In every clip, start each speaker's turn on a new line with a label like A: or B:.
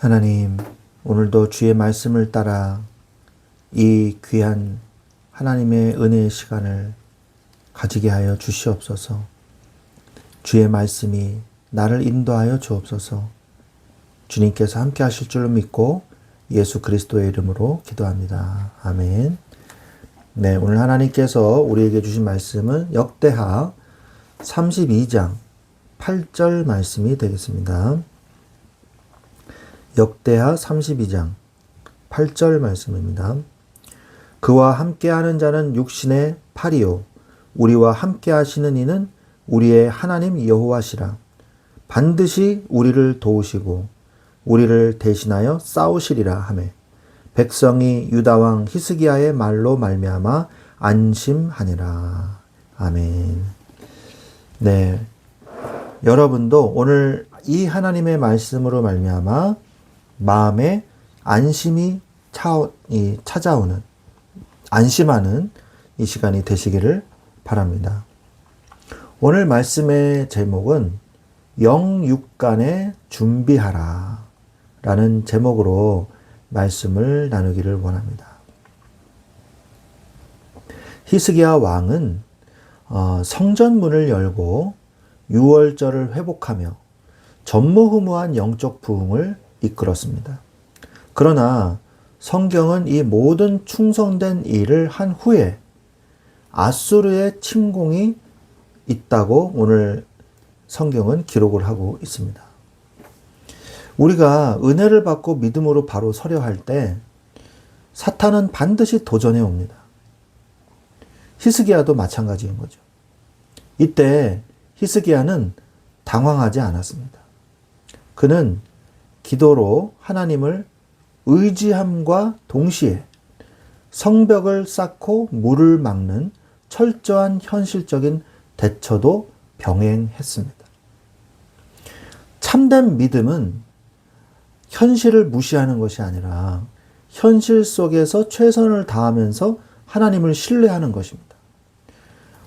A: 하나님, 오늘도 주의 말씀을 따라 이 귀한 하나님의 은혜의 시간을 가지게 하여 주시옵소서. 주의 말씀이 나를 인도하여 주옵소서. 주님께서 함께 하실 줄로 믿고 예수 그리스도의 이름으로 기도합니다. 아멘. 네, 오늘 하나님께서 우리에게 주신 말씀은 역대하 32장 8절 말씀이 되겠습니다. 역대하 32장 8절 말씀입니다. 그와 함께하는 자는 육신의 팔이요 우리와 함께하시는 이는 우리의 하나님 여호와시라. 반드시 우리를 도우시고 우리를 대신하여 싸우시리라 하매 백성이 유다 왕 히스기야의 말로 말미암아 안심하니라. 아멘. 네, 여러분도 오늘 이 하나님의 말씀으로 말미암아 마음에 안심이 찾아오는, 안심하는 이 시간이 되시기를 바랍니다. 오늘 말씀의 제목은 영육간에 준비하라 라는 제목으로 말씀을 나누기를 원합니다. 히스기야 왕은 성전문을 열고 유월절을 회복하며 전무후무한 영적 부흥을 이끌었습니다. 그러나 성경은 이 모든 충성된 일을 한 후에 아수르의 침공이 있다고 오늘 성경은 기록을 하고 있습니다. 우리가 은혜를 받고 믿음으로 바로 서려 할 때 사탄은 반드시 도전해 옵니다. 히스기야도 마찬가지인 거죠. 이때 히스기야는 당황하지 않았습니다. 그는 기도로 하나님을 의지함과 동시에 성벽을 쌓고 물을 막는 철저한 현실적인 대처도 병행했습니다. 참된 믿음은 현실을 무시하는 것이 아니라 현실 속에서 최선을 다하면서 하나님을 신뢰하는 것입니다.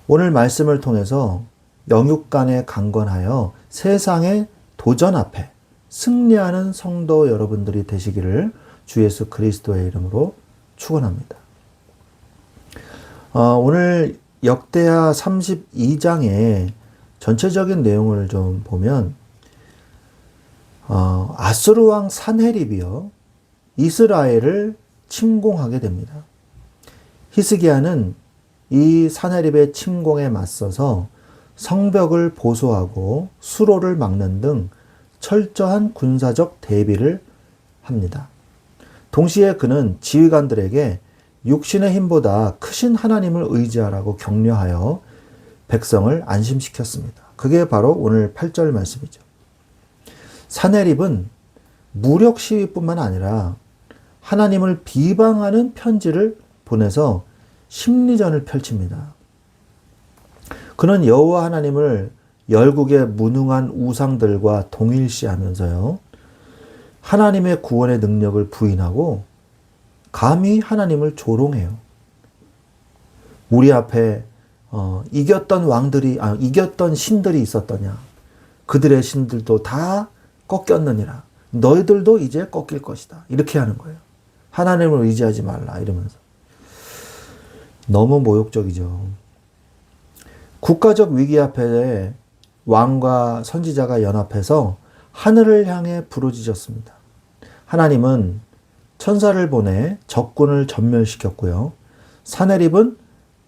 A: 오늘 말씀을 통해서 영육간에 강건하여 세상의 도전 앞에 승리하는 성도 여러분들이 되시기를 주 예수 그리스도의 이름으로 축원합니다. 오늘 역대하 32장의 전체적인 내용을 좀 보면 아수르 왕 산헤립이요 이스라엘을 침공하게 됩니다. 히스기야는 이 산헤립의 침공에 맞서서 성벽을 보수하고 수로를 막는 등 철저한 군사적 대비를 합니다. 동시에 그는 지휘관들에게 육신의 힘보다 크신 하나님을 의지하라고 격려하여 백성을 안심시켰습니다. 그게 바로 오늘 8절 말씀이죠. 산헤립은 무력 시위뿐만 아니라 하나님을 비방하는 편지를 보내서 심리전을 펼칩니다. 그는 여호와 하나님을 열국의 무능한 우상들과 동일시하면서요, 하나님의 구원의 능력을 부인하고 감히 하나님을 조롱해요. 우리 앞에 이겼던 신들이 있었더냐? 그들의 신들도 다 꺾였느니라. 너희들도 이제 꺾일 것이다. 이렇게 하는 거예요. 하나님을 의지하지 말라 이러면서. 너무 모욕적이죠. 국가적 위기 앞에 왕과 선지자가 연합해서 하늘을 향해 부르짖었습니다. 하나님은 천사를 보내 적군을 전멸시켰고요. 산헤립은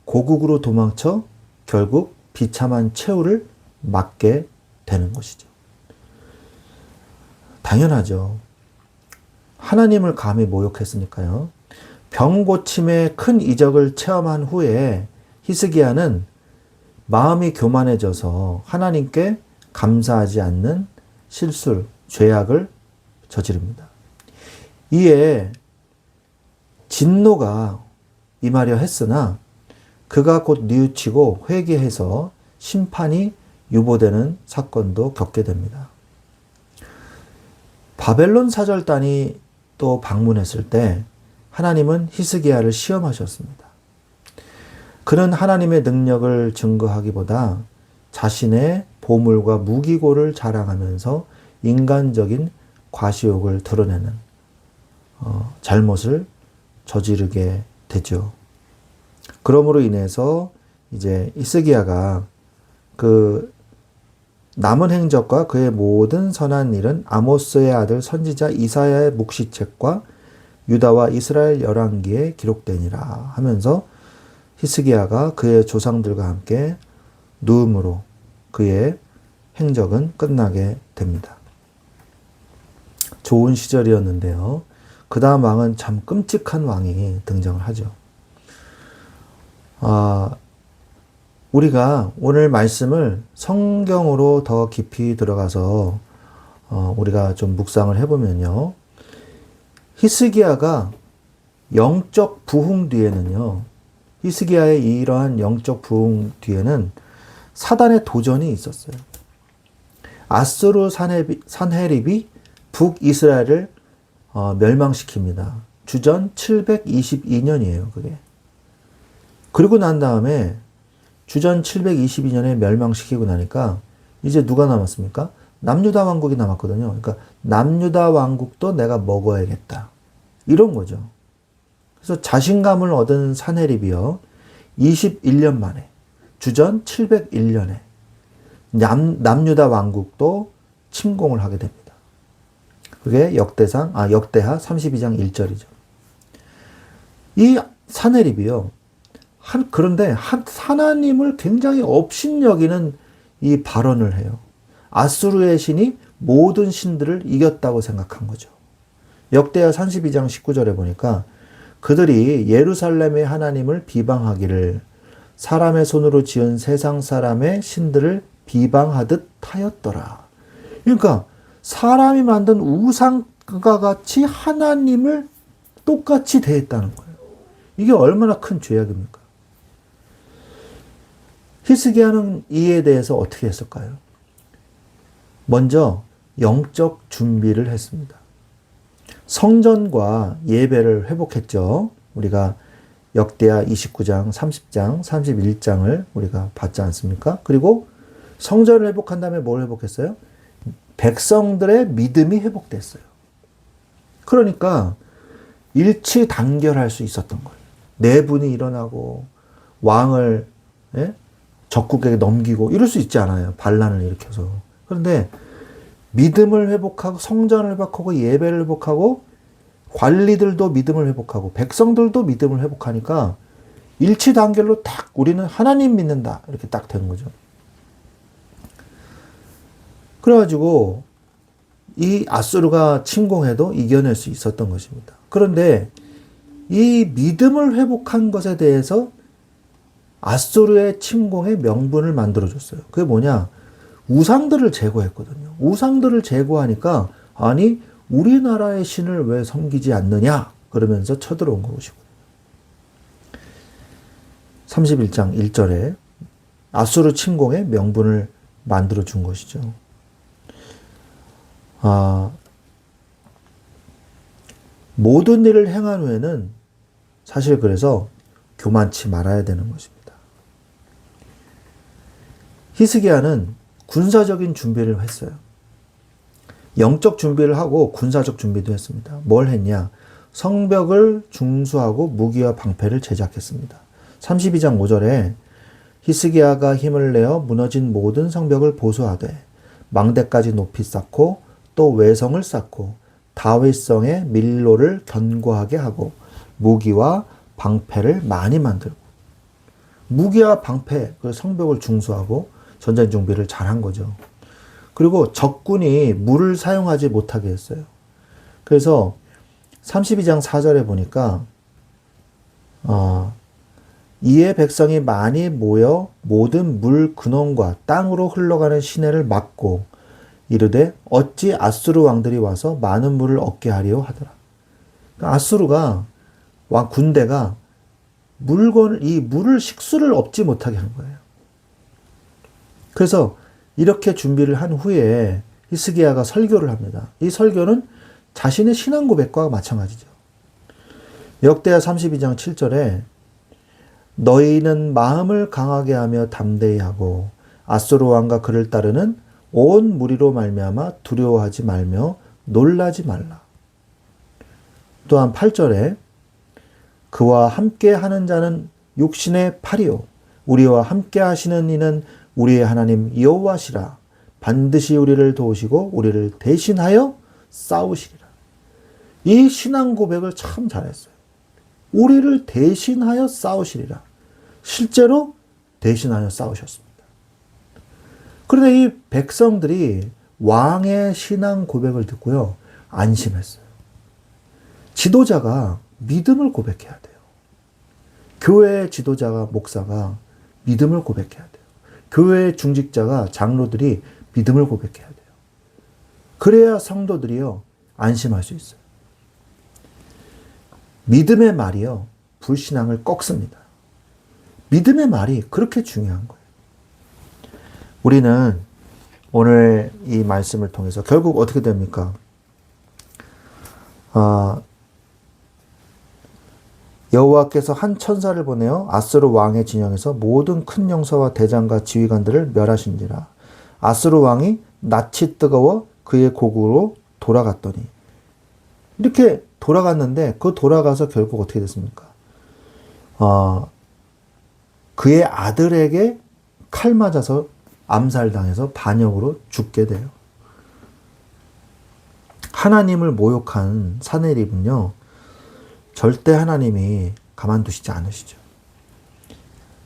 A: 고국으로 도망쳐 결국 비참한 최후를 맞게 되는 것이죠. 당연하죠. 하나님을 감히 모욕했으니까요. 병 고침의 큰 이적을 체험한 후에 히스기야는 마음이 교만해져서 하나님께 감사하지 않는 실수, 죄악을 저지릅니다. 이에 진노가 임하려 했으나 그가 곧 뉘우치고 회개해서 심판이 유보되는 사건도 겪게 됩니다. 바벨론 사절단이 또 방문했을 때 하나님은 히스기야를 시험하셨습니다. 그는 하나님의 능력을 증거하기보다 자신의 보물과 무기고를 자랑하면서 인간적인 과시욕을 드러내는 잘못을 저지르게 되죠. 그러므로 인해서 이제 히스기야가 그 남은 행적과 그의 모든 선한 일은 아모스의 아들 선지자 이사야의 묵시책과 유다와 이스라엘 열왕기에 기록되니라 하면서 히스기야가 그의 조상들과 함께 누움으로 그의 행적은 끝나게 됩니다. 좋은 시절이었는데요. 그 다음 왕은 참 끔찍한 왕이 등장을 하죠. 우리가 오늘 말씀을 성경으로 더 깊이 들어가서 우리가 좀 묵상을 해보면요. 히스기야가 영적 부흥 뒤에는요. 히스기야의 이러한 영적 부흥 뒤에는 사단의 도전이 있었어요. 아수르 산헤립이 북이스라엘을 멸망시킵니다. 주전 722년이에요. 그게. 그리고 난 다음에 주전 722년에 멸망시키고 나니까 이제 누가 남았습니까? 남유다 왕국이 남았거든요. 그러니까 남유다 왕국도 내가 먹어야겠다. 이런 거죠. 그래서 자신감을 얻은 산헤립이요. 21년 만에 주전 701년에 남유다 왕국도 침공을 하게 됩니다. 그게 역대하 32장 1절이죠. 이 산헤립이요. 그런데 하나님을 굉장히 업신여기는 이 발언을 해요. 아수르의 신이 모든 신들을 이겼다고 생각한 거죠. 역대하 32장 19절에 보니까 그들이 예루살렘의 하나님을 비방하기를 사람의 손으로 지은 세상 사람의 신들을 비방하듯 하였더라. 그러니까 사람이 만든 우상과 같이 하나님을 똑같이 대했다는 거예요. 이게 얼마나 큰 죄악입니까? 히스기야는 이에 대해서 어떻게 했을까요? 먼저 영적 준비를 했습니다. 성전과 예배를 회복했죠. 우리가 역대하 29장, 30장, 31장을 우리가 봤지 않습니까? 그리고 성전을 회복한 다음에 뭘 회복했어요? 백성들의 믿음이 회복됐어요. 그러니까 일치단결할 수 있었던 거예요. 내분이 일어나고 왕을 적국에게 넘기고 이럴 수 있지 않아요. 반란을 일으켜서. 그런데 믿음을 회복하고 성전을 회복하고 예배를 회복하고 관리들도 믿음을 회복하고 백성들도 믿음을 회복하니까 일치단결로 딱 우리는 하나님 믿는다 이렇게 딱 되는 거죠. 그래가지고 이 아수르가 침공해도 이겨낼 수 있었던 것입니다. 그런데 이 믿음을 회복한 것에 대해서 아수르의 침공의 명분을 만들어줬어요. 그게 뭐냐? 우상들을 제거했거든요. 우상들을 제거하니까 아니 우리나라의 신을 왜 섬기지 않느냐? 그러면서 쳐들어온 것이고요. 31장 1절에 아수르 침공의 명분을 만들어준 것이죠. 모든 일을 행한 후에는 사실 그래서 교만치 말아야 되는 것입니다. 히스기야는 군사적인 준비를 했어요. 영적 준비를 하고 군사적 준비도 했습니다. 뭘 했냐? 성벽을 중수하고 무기와 방패를 제작했습니다. 32장 5절에 히스기야가 힘을 내어 무너진 모든 성벽을 보수하되 망대까지 높이 쌓고 또 외성을 쌓고 다윗성의 밀로를 견고하게 하고 무기와 방패를 많이 만들고 무기와 방패, 그 성벽을 중수하고 전쟁 준비를 잘한 거죠. 그리고 적군이 물을 사용하지 못하게 했어요. 그래서 32장 4절에 보니까 이에 백성이 많이 모여 모든 물 근원과 땅으로 흘러가는 시내를 막고 이르되 어찌 아수르 왕들이 와서 많은 물을 얻게 하리요 하더라. 그러니까 아수르가 군대가 이 물을 식수를 얻지 못하게 한 거예요. 그래서 이렇게 준비를 한 후에 히스기야가 설교를 합니다. 이 설교는 자신의 신앙 고백과 마찬가지죠. 역대하 32장 7절에 너희는 마음을 강하게 하며 담대히 하고 아수르 왕과 그를 따르는 온 무리로 말미암아 두려워하지 말며 놀라지 말라. 또한 8절에 그와 함께 하는 자는 육신의 팔이요 우리와 함께 하시는 이는 우리의 하나님 여호와시라. 반드시 우리를 도우시고 우리를 대신하여 싸우시리라. 이 신앙 고백을 참 잘했어요. 우리를 대신하여 싸우시리라. 실제로 대신하여 싸우셨습니다. 그런데 이 백성들이 왕의 신앙 고백을 듣고요, 안심했어요. 지도자가 믿음을 고백해야 돼요. 교회의 지도자가, 목사가 믿음을 고백해야 돼요. 교회의 중직자가, 장로들이 믿음을 고백해야 돼요. 그래야 성도들이요, 안심할 수 있어요. 믿음의 말이요, 불신앙을 꺾습니다. 믿음의 말이 그렇게 중요한 거예요. 우리는 오늘 이 말씀을 통해서 결국 어떻게 됩니까? 여호와께서 한 천사를 보내어 아스루 왕의 진영에서 모든 큰 용사와 대장과 지휘관들을 멸하신지라. 아스루 왕이 낯이 뜨거워 그의 고국으로 돌아갔더니, 이렇게 돌아갔는데 그 돌아가서 결국 어떻게 됐습니까? 그의 아들에게 칼 맞아서 암살당해서 반역으로 죽게 돼요. 하나님을 모욕한 사내립은요, 절대 하나님이 가만두시지 않으시죠.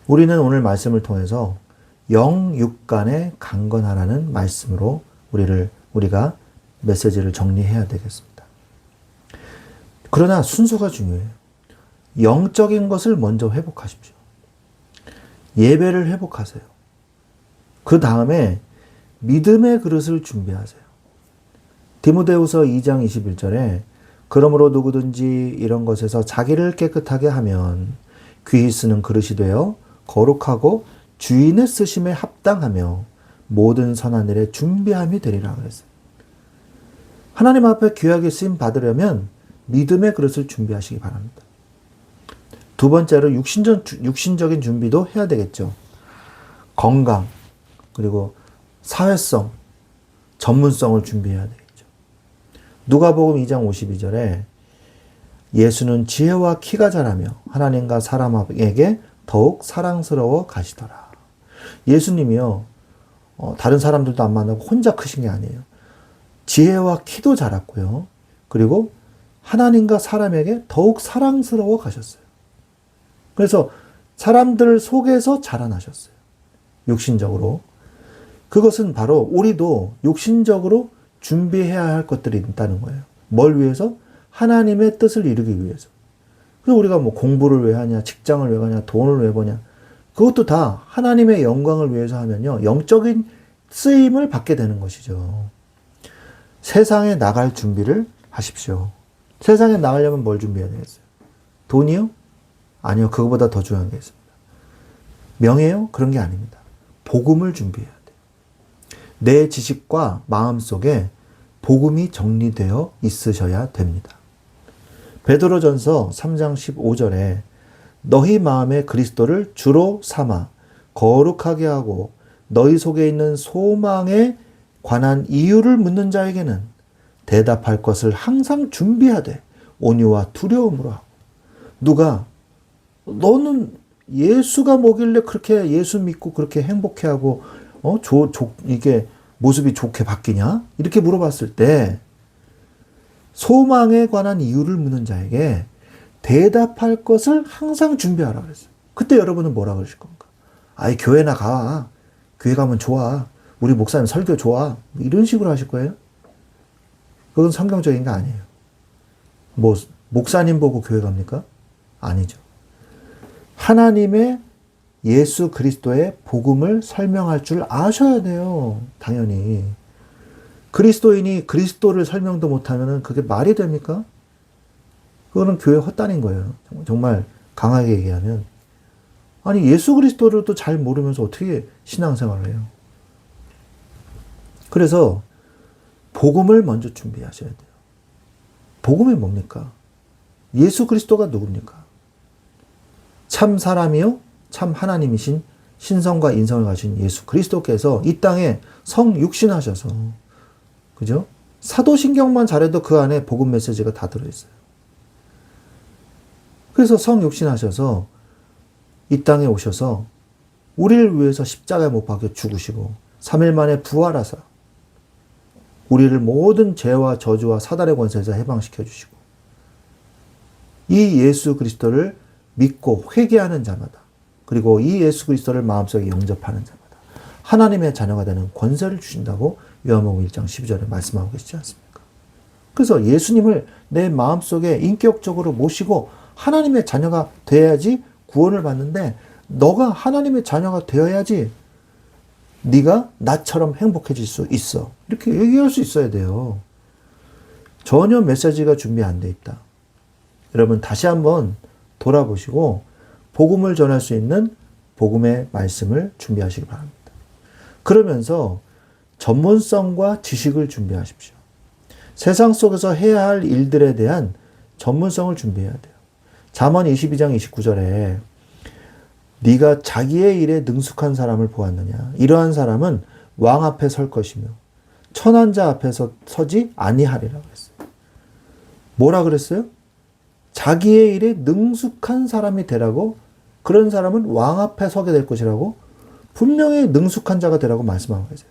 A: 우리는 오늘 말씀을 통해서 영육간에 강건하라는 말씀으로 우리가 메시지를 정리해야 되겠습니다. 그러나 순서가 중요해요. 영적인 것을 먼저 회복하십시오. 예배를 회복하세요. 그 다음에 믿음의 그릇을 준비하세요. 디모데후서 2장 21절에 그러므로 누구든지 이런 것에서 자기를 깨끗하게 하면 귀히 쓰는 그릇이 되어 거룩하고 주인의 쓰심에 합당하며 모든 선한 일에 준비함이 되리라 그랬어요. 하나님 앞에 귀하게 쓰임 받으려면 믿음의 그릇을 준비하시기 바랍니다. 두 번째로 육신적인 준비도 해야 되겠죠. 건강, 그리고 사회성, 전문성을 준비해야 되겠죠. 누가복음 2장 52절에 예수는 지혜와 키가 자라며 하나님과 사람에게 더욱 사랑스러워 가시더라. 예수님이요, 다른 사람들도 안 만나고 혼자 크신 게 아니에요. 지혜와 키도 자랐고요. 그리고 하나님과 사람에게 더욱 사랑스러워 가셨어요. 그래서 사람들 속에서 자라나셨어요. 육신적으로. 그것은 바로 우리도 육신적으로 준비해야 할 것들이 있다는 거예요. 뭘 위해서? 하나님의 뜻을 이루기 위해서. 그래서 우리가 뭐 공부를 왜 하냐, 직장을 왜 가냐, 돈을 왜 버냐, 그것도 다 하나님의 영광을 위해서 하면요, 영적인 쓰임을 받게 되는 것이죠. 세상에 나갈 준비를 하십시오. 세상에 나가려면 뭘 준비해야 되겠어요? 돈이요? 아니요, 그거보다 더 중요한 게 있습니다. 명예요? 그런 게 아닙니다. 복음을 준비해야 돼요. 내 지식과 마음 속에 복음이 정리되어 있으셔야 됩니다. 베드로전서 3장 15절에 너희 마음에 그리스도를 주로 삼아 거룩하게 하고 너희 속에 있는 소망에 관한 이유를 묻는 자에게는 대답할 것을 항상 준비하되 온유와 두려움으로 하고. 누가 너는 예수가 뭐길래 그렇게 예수 믿고 그렇게 행복해하고 이게 모습이 좋게 바뀌냐? 이렇게 물어봤을 때 소망에 관한 이유를 묻는 자에게 대답할 것을 항상 준비하라 그랬어요. 그때 여러분은 뭐라 그러실 겁니까? 아이, 교회나 가. 교회 가면 좋아. 우리 목사님 설교 좋아. 이런 식으로 하실 거예요? 그건 성경적인 게 아니에요. 뭐 목사님 보고 교회 갑니까? 아니죠. 하나님의 예수 그리스도의 복음을 설명할 줄 아셔야 돼요. 당연히. 그리스도인이 그리스도를 설명도 못하면 그게 말이 됩니까? 그거는 교회 헛다닌 거예요. 정말 강하게 얘기하면. 아니, 예수 그리스도를 또 잘 모르면서 어떻게 신앙생활을 해요? 그래서 복음을 먼저 준비하셔야 돼요. 복음이 뭡니까? 예수 그리스도가 누굽니까? 참 사람이요, 참 하나님이신 신성과 인성을 가진 예수 그리스도께서 이 땅에 성육신하셔서, 그죠? 사도신경만 잘해도 그 안에 복음 메시지가 다 들어있어요. 그래서 성육신하셔서 이 땅에 오셔서 우리를 위해서 십자가에 못 박혀 죽으시고 3일 만에 부활하사 우리를 모든 죄와 저주와 사단의 권세에서 해방시켜 주시고 이 예수 그리스도를 믿고 회개하는 자마다 그리고 이 예수 그리스도를 마음속에 영접하는 자마다 하나님의 자녀가 되는 권세를 주신다고 요한복음 1장 12절에 말씀하고 계시지 않습니까? 그래서 예수님을 내 마음속에 인격적으로 모시고 하나님의 자녀가 돼야지 구원을 받는데 너가 하나님의 자녀가 되어야지 네가 나처럼 행복해질 수 있어. 이렇게 얘기할 수 있어야 돼요. 전혀 메시지가 준비 안 돼 있다. 여러분 다시 한번 돌아보시고 복음을 전할 수 있는 복음의 말씀을 준비하시기 바랍니다. 그러면서 전문성과 지식을 준비하십시오. 세상 속에서 해야 할 일들에 대한 전문성을 준비해야 돼요. 잠언 22장 29절에 네가 자기의 일에 능숙한 사람을 보았느냐. 이러한 사람은 왕 앞에 설 것이며 천한 자 앞에서 서지 아니하리라 그랬어요. 뭐라 그랬어요? 자기의 일에 능숙한 사람이 되라고 그런 사람은 왕 앞에 서게 될 것이라고 분명히 능숙한 자가 되라고 말씀하고 계세요.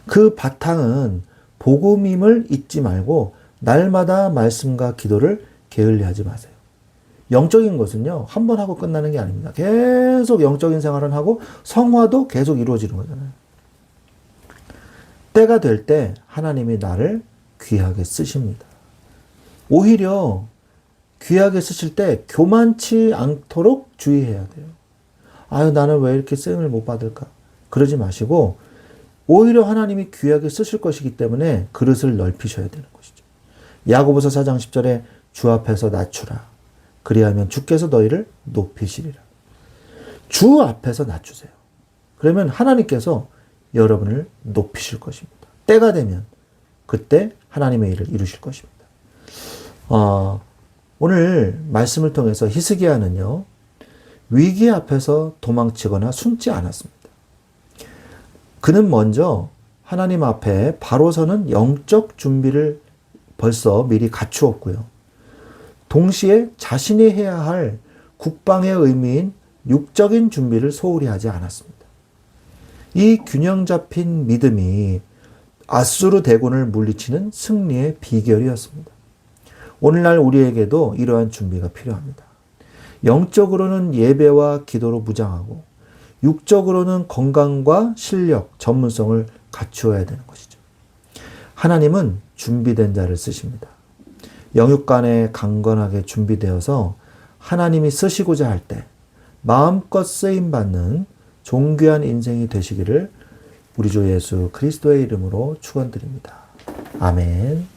A: 그 바탕은 복음임을 잊지 말고 날마다 말씀과 기도를 게을리하지 마세요. 영적인 것은요, 한 번 하고 끝나는 게 아닙니다. 계속 영적인 생활을 하고 성화도 계속 이루어지는 거잖아요. 때가 될 때 하나님이 나를 귀하게 쓰십니다. 오히려 귀하게 쓰실 때 교만치 않도록 주의해야 돼요. 아유, 나는 왜 이렇게 쓰임을 못 받을까? 그러지 마시고 오히려 하나님이 귀하게 쓰실 것이기 때문에 그릇을 넓히셔야 되는 것이죠. 야고보서 4장 10절에 주 앞에서 낮추라. 그리하면 주께서 너희를 높이시리라. 주 앞에서 낮추세요. 그러면 하나님께서 여러분을 높이실 것입니다. 때가 되면 그때 하나님의 일을 이루실 것입니다. 오늘 말씀을 통해서 히스기야는요, 위기 앞에서 도망치거나 숨지 않았습니다. 그는 먼저 하나님 앞에 바로 서는 영적 준비를 벌써 미리 갖추었고요. 동시에 자신이 해야 할 국방의 의미인 육적인 준비를 소홀히 하지 않았습니다. 이 균형 잡힌 믿음이 아수르 대군을 물리치는 승리의 비결이었습니다. 오늘날 우리에게도 이러한 준비가 필요합니다. 영적으로는 예배와 기도로 무장하고 육적으로는 건강과 실력, 전문성을 갖추어야 되는 것이죠. 하나님은 준비된 자를 쓰십니다. 영육간에 강건하게 준비되어서 하나님이 쓰시고자 할 때 마음껏 쓰임받는 존귀한 인생이 되시기를 우리 주 예수 그리스도의 이름으로 축원드립니다. 아멘.